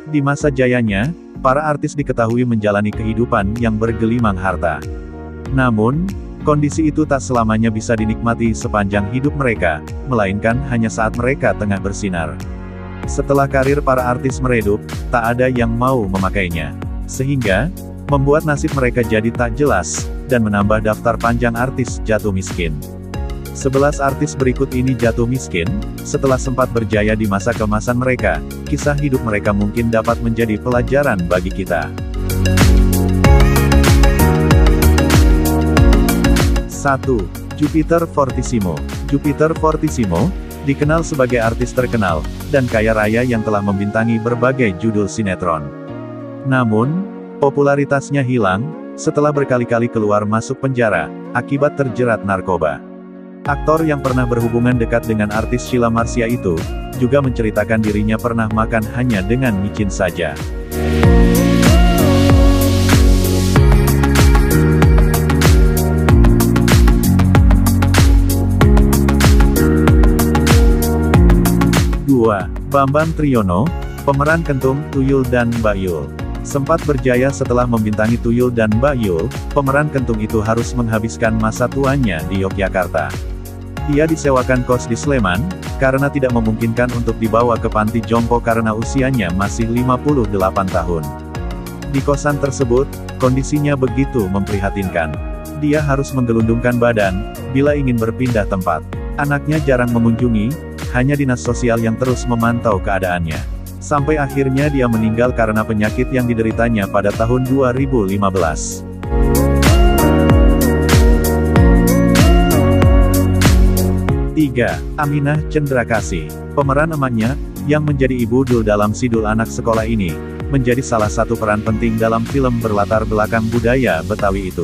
Di masa jayanya, para artis diketahui menjalani kehidupan yang bergelimang harta. Namun, kondisi itu tak selamanya bisa dinikmati sepanjang hidup mereka, melainkan hanya saat mereka tengah bersinar. Setelah karir para artis meredup, tak ada yang mau memakainya. Sehingga, membuat nasib mereka jadi tak jelas, dan menambah daftar panjang artis jatuh miskin. 11 artis berikut ini jatuh miskin, setelah sempat berjaya di masa keemasan mereka. Kisah hidup mereka mungkin dapat menjadi pelajaran bagi kita. 1. Jupiter Fortissimo. Jupiter Fortissimo, dikenal sebagai artis terkenal, dan kaya raya yang telah membintangi berbagai judul sinetron. Namun, popularitasnya hilang, setelah berkali-kali keluar masuk penjara, akibat terjerat narkoba. Aktor yang pernah berhubungan dekat dengan artis Sheila Marcia itu, juga menceritakan dirinya pernah makan hanya dengan micin saja. Bambang Triyono, pemeran Kentung, Tuyul dan Mbak Yul. Sempat berjaya setelah membintangi Tuyul dan Mbak Yul, pemeran Kentung itu harus menghabiskan masa tuanya di Yogyakarta. Ia disewakan kos di Sleman, karena tidak memungkinkan untuk dibawa ke panti jompo karena usianya masih 58 tahun. Di kosan tersebut, kondisinya begitu memprihatinkan. Dia harus menggelundungkan badan, bila ingin berpindah tempat. Anaknya jarang mengunjungi, hanya dinas sosial yang terus memantau keadaannya. Sampai akhirnya dia meninggal karena penyakit yang dideritanya pada tahun 2015. 3. Aminah Cendrakasih. Pemeran emaknya, yang menjadi ibu dul dalam Sidul Anak Sekolah ini, menjadi salah satu peran penting dalam film berlatar belakang budaya Betawi itu.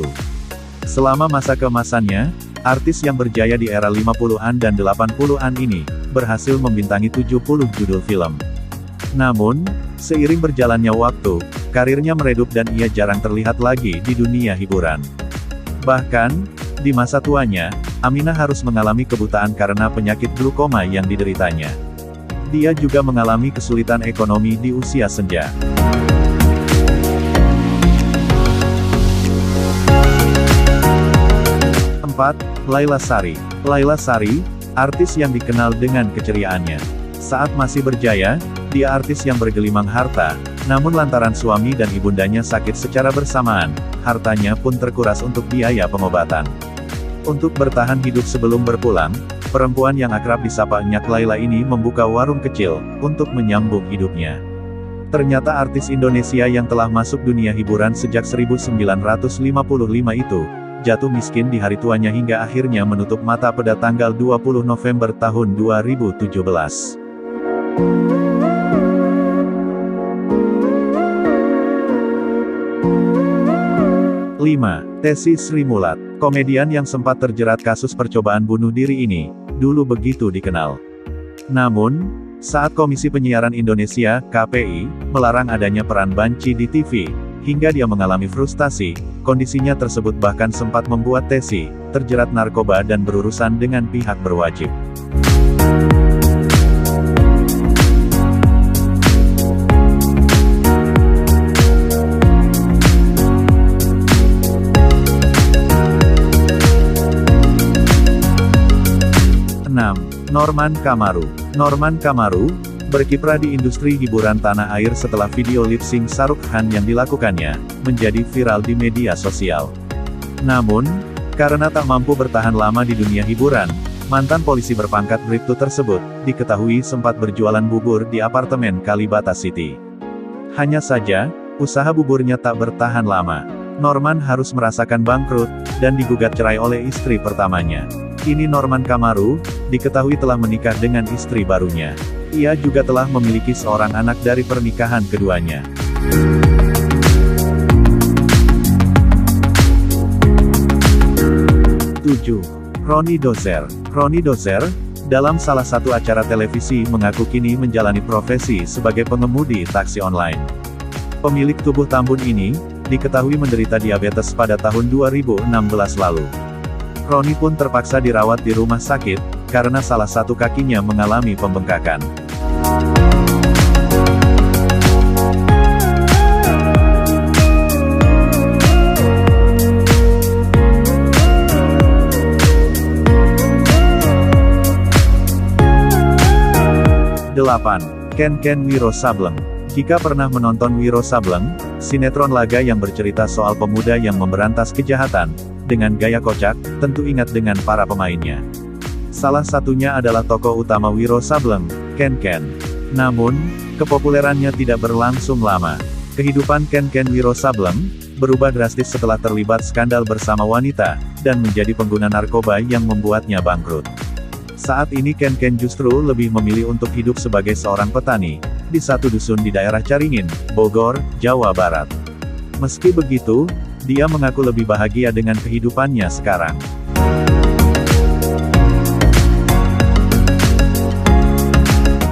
Selama masa keemasannya, artis yang berjaya di era 50-an dan 80-an ini, berhasil membintangi 70 judul film. Namun, seiring berjalannya waktu, karirnya meredup dan ia jarang terlihat lagi di dunia hiburan. Bahkan, di masa tuanya, Aminah harus mengalami kebutaan karena penyakit glaukoma yang dideritanya. Dia juga mengalami kesulitan ekonomi di usia senja. 4. Laila Sari. Laila Sari, artis yang dikenal dengan keceriaannya. Saat masih berjaya, dia artis yang bergelimang harta, namun lantaran suami dan ibundanya sakit secara bersamaan, hartanya pun terkuras untuk biaya pengobatan. Untuk bertahan hidup sebelum berpulang, perempuan yang akrab disapa Nyak Laila ini membuka warung kecil, untuk menyambung hidupnya. Ternyata artis Indonesia yang telah masuk dunia hiburan sejak 1955 itu, jatuh miskin di hari tuanya hingga akhirnya menutup mata pada tanggal 20 November tahun 2017. 5. Tessy Srimulat. Komedian yang sempat terjerat kasus percobaan bunuh diri ini, dulu begitu dikenal. Namun, saat Komisi Penyiaran Indonesia, KPI, melarang adanya peran banci di TV, hingga dia mengalami frustasi, kondisinya tersebut bahkan sempat membuat Tessy terjerat narkoba dan berurusan dengan pihak berwajib. 6. Norman Kamaru. Norman Kamaru, berkiprah di industri hiburan tanah air setelah video lip sync Shahrukh Khan yang dilakukannya, menjadi viral di media sosial. Namun, karena tak mampu bertahan lama di dunia hiburan, mantan polisi berpangkat Bribtu tersebut, diketahui sempat berjualan bubur di apartemen Kalibata City. Hanya saja, usaha buburnya tak bertahan lama. Norman harus merasakan bangkrut, dan digugat cerai oleh istri pertamanya. Kini Norman Kamaru, diketahui telah menikah dengan istri barunya. Ia juga telah memiliki seorang anak dari pernikahan keduanya. 7. Roni Dozer. Roni Dozer, dalam salah satu acara televisi mengaku kini menjalani profesi sebagai pengemudi taksi online. Pemilik tubuh tambun ini, diketahui menderita diabetes pada tahun 2016 lalu. Roni pun terpaksa dirawat di rumah sakit, karena salah satu kakinya mengalami pembengkakan. 8. Ken Ken Wiro Sableng. Jika pernah menonton Wiro Sableng, sinetron laga yang bercerita soal pemuda yang memberantas kejahatan, dengan gaya kocak, tentu ingat dengan para pemainnya. Salah satunya adalah tokoh utama Wiro Sableng, Ken Ken. Namun, kepopulerannya tidak berlangsung lama. Kehidupan Ken Ken Wiro Sableng berubah drastis setelah terlibat skandal bersama wanita, dan menjadi pengguna narkoba yang membuatnya bangkrut. Saat ini Ken Ken justru lebih memilih untuk hidup sebagai seorang petani, di satu dusun di daerah Caringin, Bogor, Jawa Barat. Meski begitu, dia mengaku lebih bahagia dengan kehidupannya sekarang.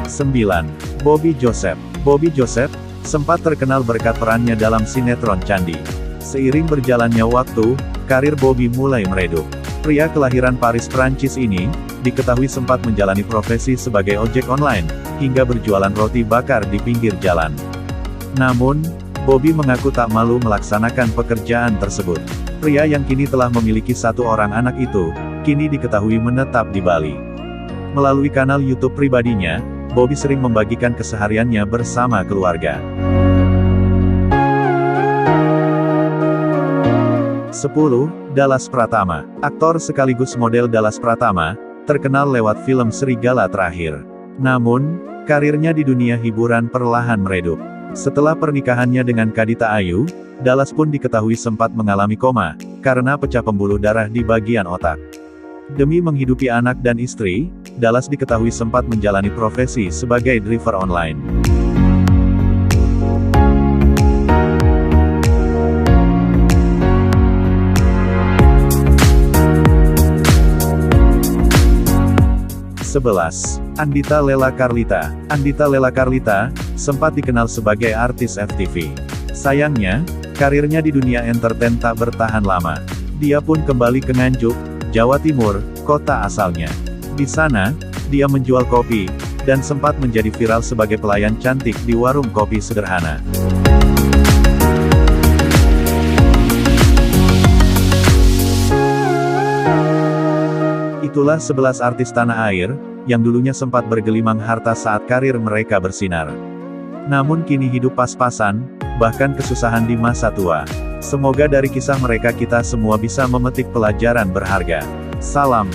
Sembilan. Bobby Joseph. Bobby Joseph sempat terkenal berkat perannya dalam sinetron Candi. Seiring berjalannya waktu, karir Bobby mulai meredup. Pria kelahiran Paris, Prancis ini, diketahui sempat menjalani profesi sebagai ojek online, hingga berjualan roti bakar di pinggir jalan. Namun, Bobby mengaku tak malu melaksanakan pekerjaan tersebut. Pria yang kini telah memiliki 1 orang anak itu, kini diketahui menetap di Bali. Melalui kanal YouTube pribadinya, Bobby sering membagikan kesehariannya bersama keluarga. 10. Dallas Pratama. Aktor sekaligus model Dallas Pratama, terkenal lewat film Serigala Terakhir. Namun, karirnya di dunia hiburan perlahan meredup. Setelah pernikahannya dengan Kadita Ayu, Dallas pun diketahui sempat mengalami koma, karena pecah pembuluh darah di bagian otak. Demi menghidupi anak dan istri, Dallas diketahui sempat menjalani profesi sebagai driver online. Sebelas. Andita Lela Carlita. Andita Lela Carlita sempat dikenal sebagai artis FTV. Sayangnya, karirnya di dunia entertain tak bertahan lama. Dia pun kembali ke Nganjuk, Jawa Timur, kota asalnya. Di sana, dia menjual kopi, dan sempat menjadi viral sebagai pelayan cantik di warung kopi sederhana. Itulah 11 artis tanah air, yang dulunya sempat bergelimang harta saat karir mereka bersinar. Namun kini hidup pas-pasan, bahkan kesusahan di masa tua. Semoga dari kisah mereka kita semua bisa memetik pelajaran berharga. Salam.